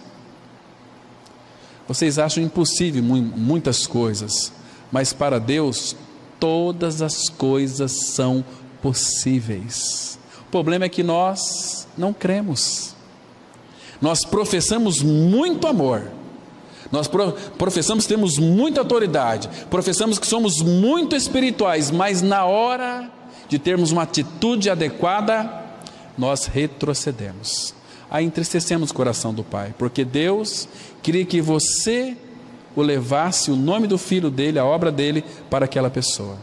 vocês acham impossível muitas coisas, mas para Deus todas as coisas são possíveis. O problema é que nós não cremos. Nós professamos muito amor, nós professamos que temos muita autoridade, professamos que somos muito espirituais, mas na hora de termos uma atitude adequada, nós retrocedemos. Aí entristecemos o coração do Pai, porque Deus queria que você o levasse, o nome do Filho dele, a obra dele, para aquela pessoa.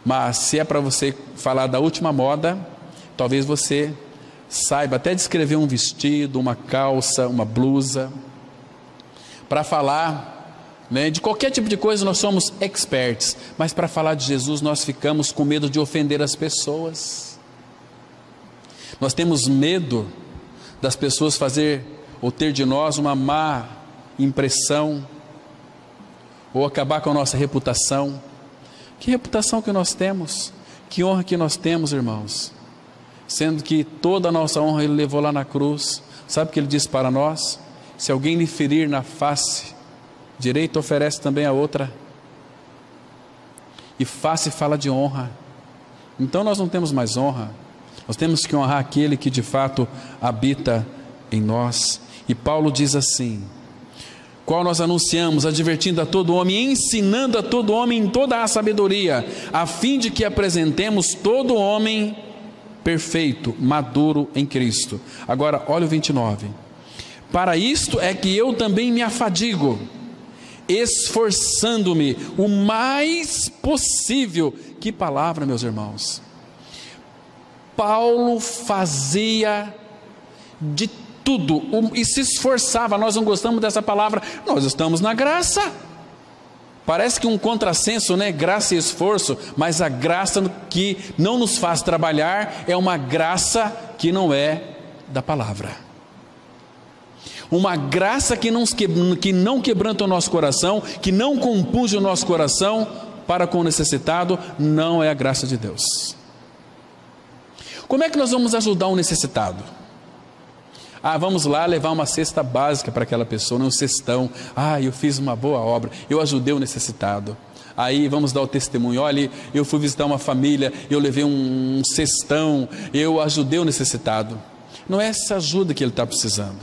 Mas se é para você falar da última moda, talvez você saiba até descrever um vestido, uma calça, uma blusa. Para falar, né, de qualquer tipo de coisa nós somos experts, mas para falar de Jesus nós ficamos com medo de ofender as pessoas. Nós temos medo das pessoas fazer ou ter de nós uma má impressão, ou acabar com a nossa reputação. Que reputação que nós temos? Que honra que nós temos, irmãos? Sendo que toda a nossa honra Ele levou lá na cruz. Sabe o que Ele disse para nós? Se alguém lhe ferir na face direita, oferece também a outra. E face fala de honra. Então nós não temos mais honra. Nós temos que honrar aquele que de fato habita em nós. E Paulo diz assim: qual nós anunciamos, advertindo a todo homem, ensinando a todo homem em toda a sabedoria, a fim de que apresentemos todo homem perfeito, maduro em Cristo. Agora olha o 29. Para isto é que eu também me afadigo, esforçando-me o mais possível. Que palavra, meus irmãos! Paulo fazia de tudo e se esforçava. Nós não gostamos dessa palavra. Nós estamos na graça. Parece que um contrassenso, né? Graça e esforço, mas a graça que não nos faz trabalhar é uma graça que não é da palavra. Uma graça que não quebranta o nosso coração, que não compunge o nosso coração para com o necessitado, não é a graça de Deus. Como é que nós vamos ajudar um necessitado? Vamos lá levar uma cesta básica para aquela pessoa, um cestão. Eu fiz uma boa obra, eu ajudei o necessitado. Aí vamos dar o testemunho: olha, eu fui visitar uma família, eu levei um cestão, eu ajudei o necessitado. Não é essa ajuda que ele está precisando.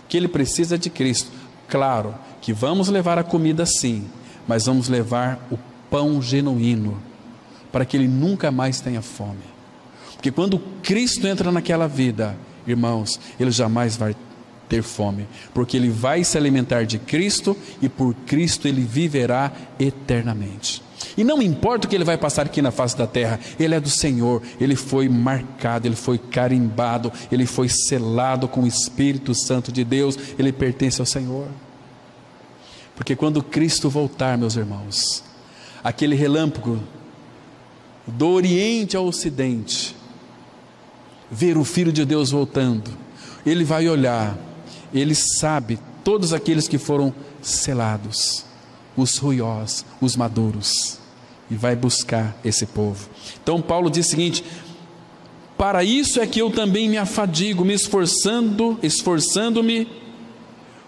O que ele precisa é de Cristo. Claro que vamos levar a comida sim, mas vamos levar o pão genuíno, para que ele nunca mais tenha fome. Porque quando Cristo entra naquela vida, irmãos, ele jamais vai ter fome, porque ele vai se alimentar de Cristo e por Cristo ele viverá eternamente. E não importa o que ele vai passar aqui na face da terra, ele é do Senhor, ele foi marcado, ele foi carimbado, ele foi selado com o Espírito Santo de Deus, ele pertence ao Senhor. Porque quando Cristo voltar, meus irmãos, aquele relâmpago do Oriente ao Ocidente, ver o Filho de Deus voltando, ele vai olhar, ele sabe todos aqueles que foram selados, os ruiós, os maduros, e vai buscar esse povo. Então Paulo diz o seguinte: para isso é que eu também me afadigo, me esforçando-me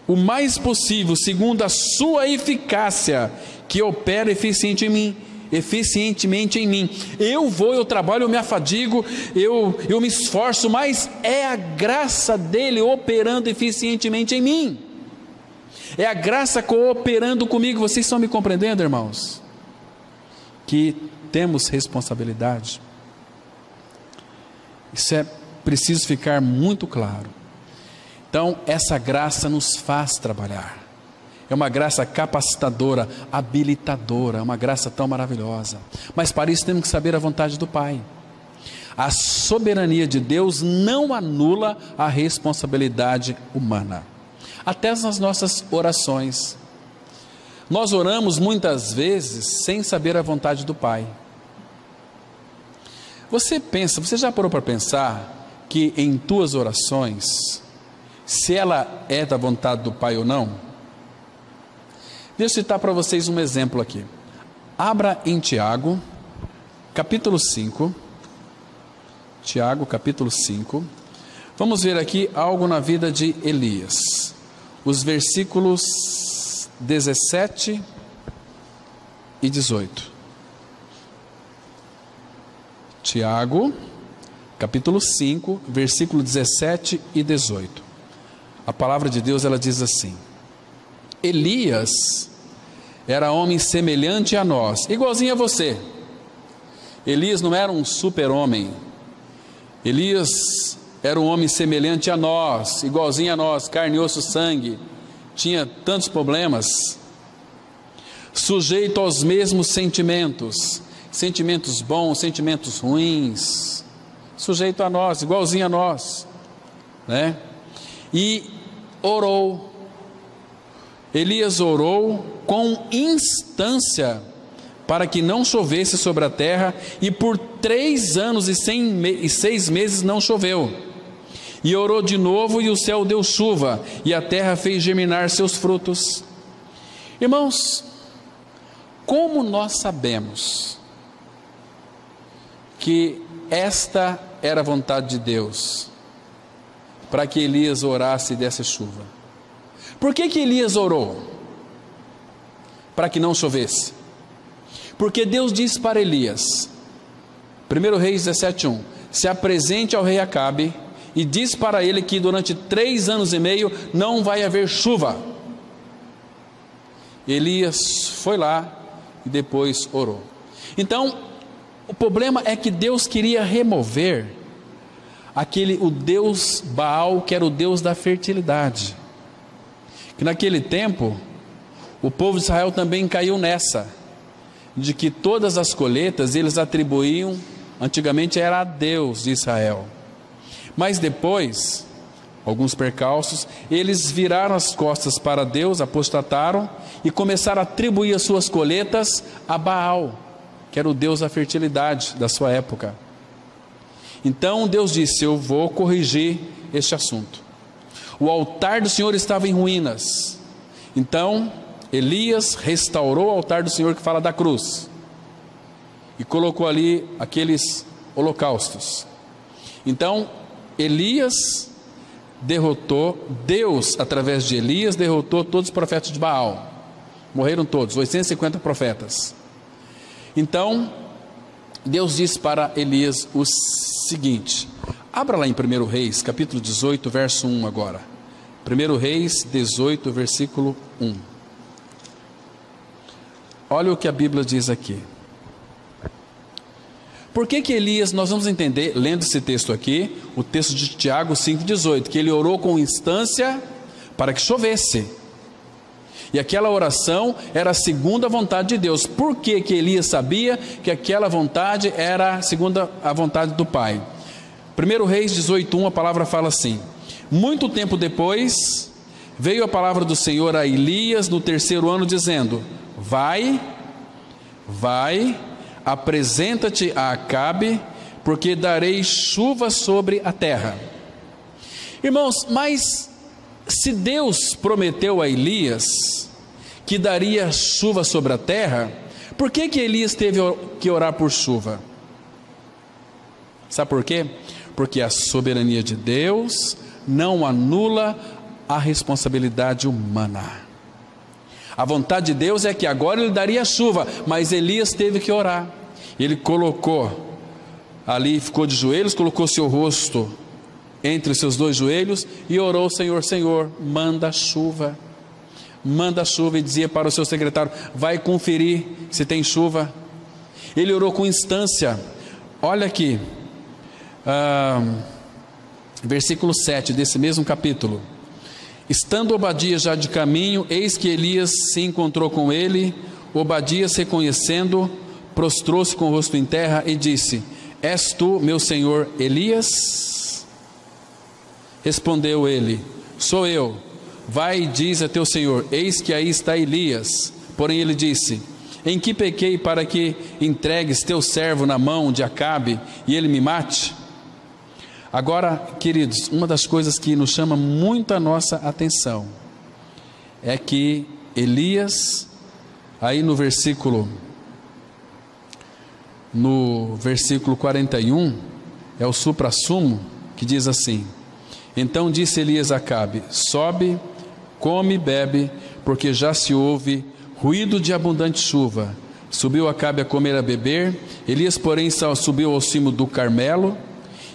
o mais possível, segundo a sua eficácia, que opera eficientemente em mim. Eu trabalho, eu me afadigo, eu me esforço, mas é a graça dele operando eficientemente em mim. É a graça cooperando comigo. Vocês estão me compreendendo, irmãos? Que temos responsabilidade. Isso é preciso ficar muito claro. Então, essa graça nos faz trabalhar. É uma graça capacitadora, habilitadora, é uma graça tão maravilhosa. Mas para isso temos que saber a vontade do Pai. A soberania de Deus não anula a responsabilidade humana. Até nas nossas orações. Nós oramos muitas vezes sem saber a vontade do Pai. Você já parou para pensar que em tuas orações, se ela é da vontade do Pai ou não? Deixa eu citar para vocês um exemplo aqui. Abra em Tiago, capítulo 5. Tiago, capítulo 5. Vamos ver aqui algo na vida de Elias. Os versículos 17 e 18. Tiago, capítulo 5, versículo 17 e 18. A palavra de Deus, ela diz assim: Elias era homem semelhante a nós, igualzinho a você. Elias não era um super-homem. Elias era um homem semelhante a nós, igualzinho a nós, carne, osso, sangue. Tinha tantos problemas. Sujeito aos mesmos sentimentos, sentimentos bons, sentimentos ruins. Sujeito a nós, igualzinho a nós, né? E orou. Elias orou com instância para que não chovesse sobre a terra, e por 3 anos e 6 meses não choveu. E orou de novo, e o céu deu chuva, e a terra fez germinar seus frutos. Irmãos, como nós sabemos que esta era a vontade de Deus, para que Elias orasse e desse chuva? Por que Elias orou? Para que não chovesse. Porque Deus disse para Elias, 1 Reis 17:1, se apresente ao rei Acabe e diz para ele que durante 3 anos e meio não vai haver chuva. Elias foi lá e depois orou. Então, o problema é que Deus queria remover o deus Baal, que era o deus da fertilidade. Que naquele tempo, o povo de Israel também caiu nessa, de que todas as colheitas eles atribuíam, antigamente era a Deus de Israel. Mas depois, alguns percalços, eles viraram as costas para Deus, apostataram e começaram a atribuir as suas colheitas a Baal, que era o deus da fertilidade da sua época. Então Deus disse: eu vou corrigir este assunto. O altar do Senhor estava em ruínas. Então Elias restaurou o altar do Senhor, que fala da cruz, e colocou ali aqueles holocaustos. Então Elias derrotou, Deus através de Elias derrotou todos os profetas de Baal. Morreram todos, 850 profetas. Então Deus disse para Elias o seguinte, abra lá em 1 Reis, capítulo 18, verso 1 agora. 1 Reis 18, versículo 1. Olha o que a Bíblia diz aqui. Por que Elias, nós vamos entender, lendo esse texto aqui, o texto de Tiago 5,18, que ele orou com instância para que chovesse. E aquela oração era segundo a vontade de Deus. Por que Elias sabia que aquela vontade era segundo a vontade do Pai? 1 Reis 18:1, a palavra fala assim: muito tempo depois, veio a palavra do Senhor a Elias no 3º ano, dizendo: vai, apresenta-te a Acabe, porque darei chuva sobre a terra. Irmãos, mas se Deus prometeu a Elias que daria chuva sobre a terra, por que Elias teve que orar por chuva? Sabe por quê? Porque a soberania de Deus não anula a responsabilidade humana. A vontade de Deus é que agora ele daria chuva, mas Elias teve que orar. Ele colocou ali, ficou de joelhos, colocou seu rosto entre os seus 2 joelhos e orou: Senhor, Senhor, manda chuva. Manda chuva. E dizia para o seu secretário: vai conferir se tem chuva. Ele orou com instância. Olha aqui, versículo 7 desse mesmo capítulo. Estando Obadias já de caminho, eis que Elias se encontrou com ele. Obadias, reconhecendo, prostrou-se com o rosto em terra e disse: és tu, meu senhor Elias? Respondeu ele: sou eu. Vai e diz a teu senhor: eis que aí está Elias. Porém ele disse: em que pequei para que entregues teu servo na mão de Acabe e ele me mate? Agora, queridos, uma das coisas que nos chama muito a nossa atenção é que Elias, aí no versículo 41, é o suprassumo, que diz assim: então disse Elias a Acabe: sobe, come e bebe, porque já se ouve ruído de abundante chuva. Subiu Acabe a comer e a beber. Elias, porém, subiu ao cimo do Carmelo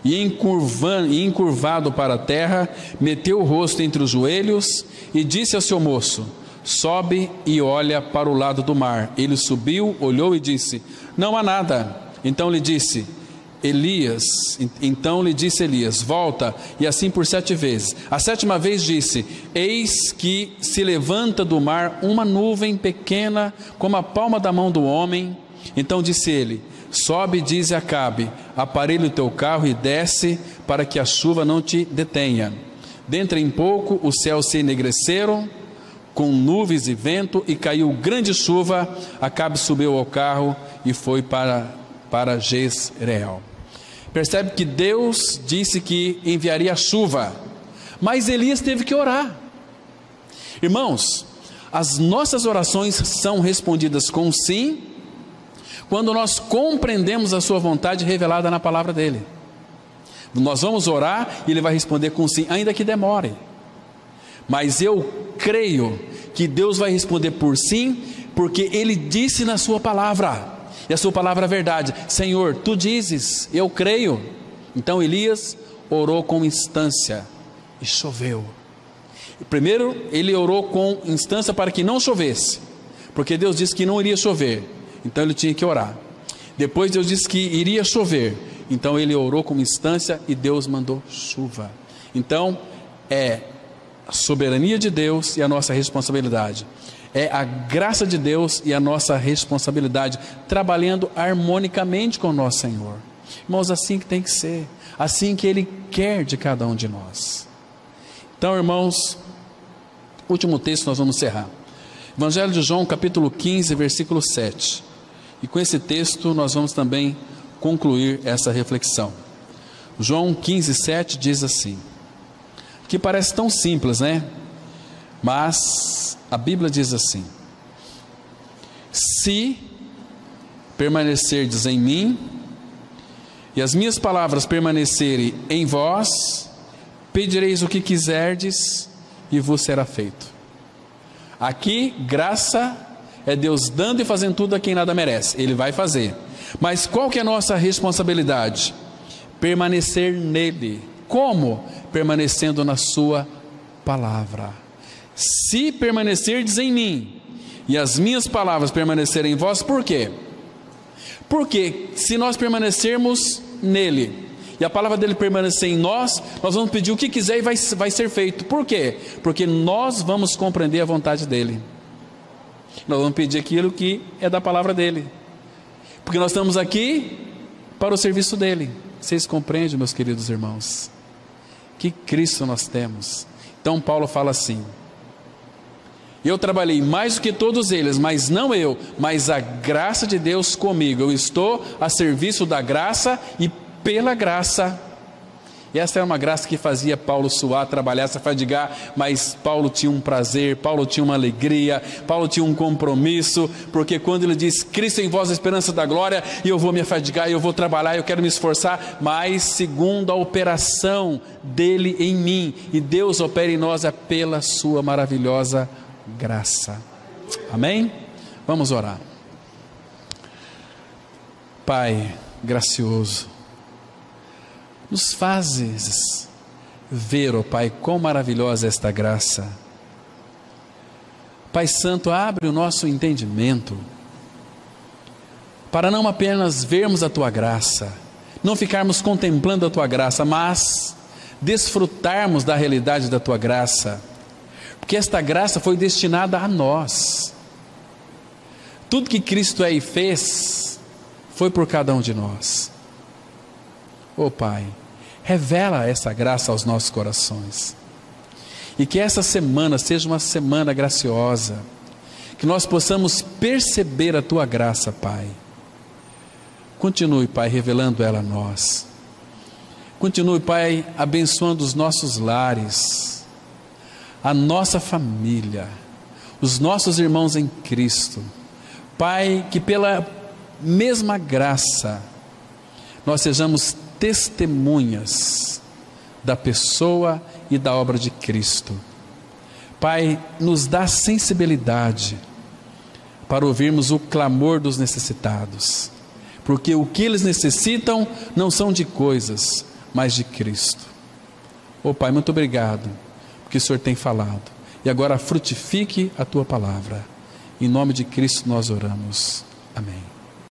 e encurvado para a terra, meteu o rosto entre os joelhos e disse ao seu moço: sobe e olha para o lado do mar. Ele subiu, olhou e disse: não há nada. Então lhe disse Elias: volta, e assim por 7 vezes. A 7ª vez disse: eis que se levanta do mar uma nuvem pequena, como a palma da mão do homem. Então disse ele: sobe, dize a Acabe: aparelha o teu carro e desce, para que a chuva não te detenha. Dentro em pouco os céus se enegreceram com nuvens e vento, e caiu grande chuva. Acabe subiu ao carro e foi para Jezreel. Percebe que Deus disse que enviaria chuva, mas Elias teve que orar. Irmãos, as nossas orações são respondidas com sim, quando nós compreendemos a sua vontade revelada na palavra dele. Nós vamos orar e ele vai responder com sim, ainda que demore. Mas eu creio que Deus vai responder por sim, porque ele disse na sua palavra. E a sua palavra é verdade. Senhor, tu dizes, eu creio. Então Elias orou com instância e choveu. Primeiro ele orou com instância para que não chovesse, porque Deus disse que não iria chover, então ele tinha que orar. Depois Deus disse que iria chover, então ele orou com instância e Deus mandou chuva. Então é a soberania de Deus e a nossa responsabilidade. É a graça de Deus e a nossa responsabilidade, trabalhando harmonicamente com o nosso Senhor. Irmãos, assim que tem que ser, assim que Ele quer de cada um de nós. Então, irmãos, último texto nós vamos encerrar. Evangelho de João, capítulo 15, versículo 7. E com esse texto nós vamos também concluir essa reflexão. João 15, 7 diz assim, que parece tão simples, né? Mas a Bíblia diz assim: se permanecerdes em mim e as minhas palavras permanecerem em vós, pedireis o que quiserdes e vos será feito. Aqui, graça é Deus dando e fazendo tudo a quem nada merece. Ele vai fazer. Mas qual que é a nossa responsabilidade? Permanecer nele. Como? Permanecendo na sua palavra. Se permanecerdes em mim e as minhas palavras permanecerem em vós, por quê? Porque se nós permanecermos nele e a palavra dele permanecer em nós, nós vamos pedir o que quiser e vai ser feito. Por quê? Porque nós vamos compreender a vontade dele. Nós vamos pedir aquilo que é da palavra dele, porque nós estamos aqui para o serviço dele. Vocês compreendem, meus queridos irmãos? Que Cristo nós temos. Então Paulo fala assim: eu trabalhei mais do que todos eles, mas não eu, mas a graça de Deus comigo. Eu estou a serviço da graça e pela graça. E essa era uma graça que fazia Paulo suar, trabalhar, se afadigar, mas Paulo tinha um prazer, Paulo tinha uma alegria, Paulo tinha um compromisso, porque quando ele diz, Cristo em vós a esperança da glória, e eu vou me afadigar, eu vou trabalhar, eu quero me esforçar, mas segundo a operação dele em mim, e Deus opera em nós é pela sua maravilhosa graça. Amém? Vamos orar. Pai gracioso, nos fazes ver, ó Pai, quão maravilhosa é esta graça. Pai Santo, abre o nosso entendimento para não apenas vermos a Tua graça, não ficarmos contemplando a Tua graça, mas desfrutarmos da realidade da Tua graça, porque esta graça foi destinada a nós. Tudo que Cristo é e fez foi por cada um de nós. Oh Pai, revela essa graça aos nossos corações, e que essa semana seja uma semana graciosa, que nós possamos perceber a Tua graça, Pai. Continue, Pai, revelando ela a nós. Continue, Pai, abençoando os nossos lares, a nossa família, os nossos irmãos em Cristo. Pai, que pela mesma graça nós sejamos testemunhas da pessoa e da obra de Cristo. Pai, nos dá sensibilidade para ouvirmos o clamor dos necessitados, porque o que eles necessitam não são de coisas, mas de Cristo. Ó Pai, muito obrigado, porque o Senhor tem falado, e agora frutifique a Tua palavra. Em nome de Cristo nós oramos. Amém.